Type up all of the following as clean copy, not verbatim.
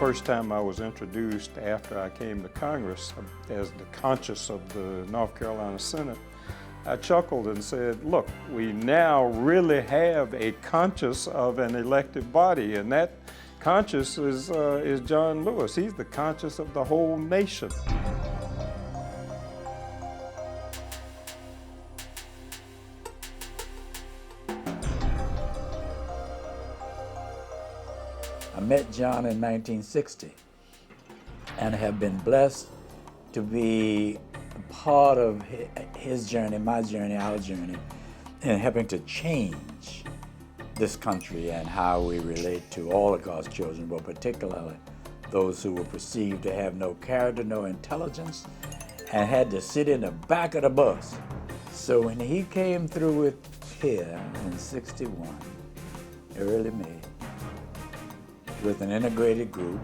first time I was introduced after I came to Congress as the conscience of the North Carolina Senate, I chuckled and said, look, we now really have a conscience of an elected body, and that conscience is John Lewis. He's the conscience of the whole nation. I met John in 1960 and have been blessed to be a part of his journey, my journey, our journey, in helping to change this country and how we relate to all of God's children, but particularly those who were perceived to have no character, no intelligence, and had to sit in the back of the bus. So when he came through with here in '61, early May, with an integrated group,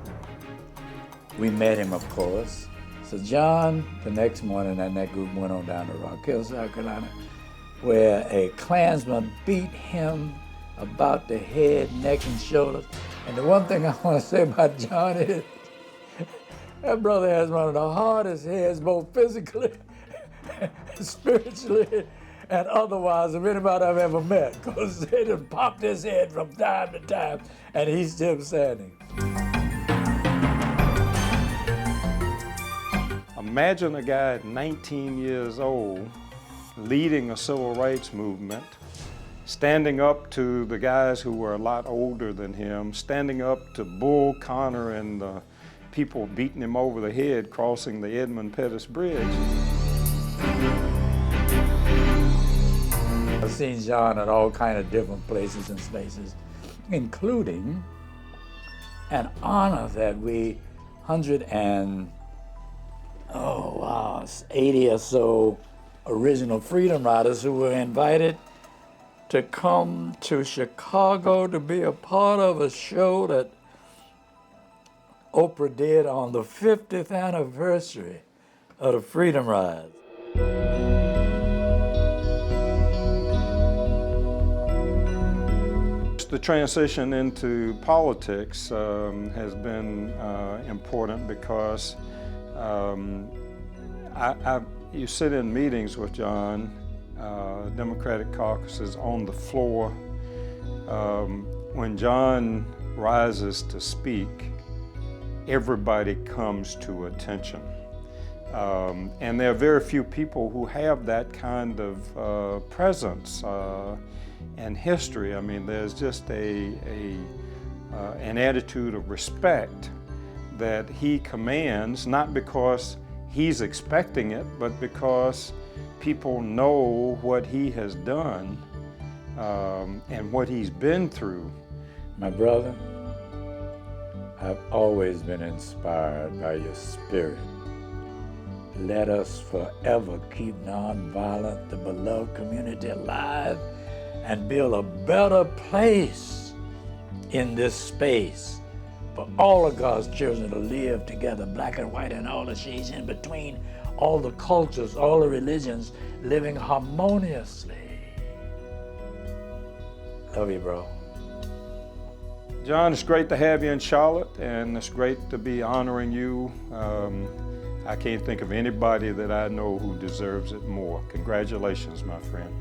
we met him, of course. So John, the next morning, and that group went on down to Rock Hill, South Carolina, where a Klansman beat him about the head, neck, and shoulders. And the one thing I want to say about John is, that brother has one of the hardest heads, both physically, spiritually, and otherwise of anybody I've ever met, because they done popped his head from time to time, and he's still standing. Imagine a guy at 19 years old leading a civil rights movement, standing up to the guys who were a lot older than him, standing up to Bull Connor and the people beating him over the head crossing the Edmund Pettus Bridge. I've seen John at all kinds of different places and spaces, including an honor that we 80 or so original Freedom Riders who were invited to come to Chicago to be a part of a show that Oprah did on the 50th anniversary of the Freedom Rides. The transition into politics has been important because you sit in meetings with John, Democratic caucuses on the floor. When John rises to speak, everybody comes to attention. And there are very few people who have that kind of presence and history. I mean, there's just an attitude of respect that he commands, not because he's expecting it, but because people know what he has done and what he's been through. My brother, I've always been inspired by your spirit. Let us forever keep nonviolent, the beloved community alive, and build a better place in this space for all of God's children to live together, black and white and all the shades in between, all the cultures, all the religions, living harmoniously. Love you, bro. John, it's great to have you in Charlotte, and it's great to be honoring you. I can't think of anybody that I know who deserves it more. Congratulations, my friend.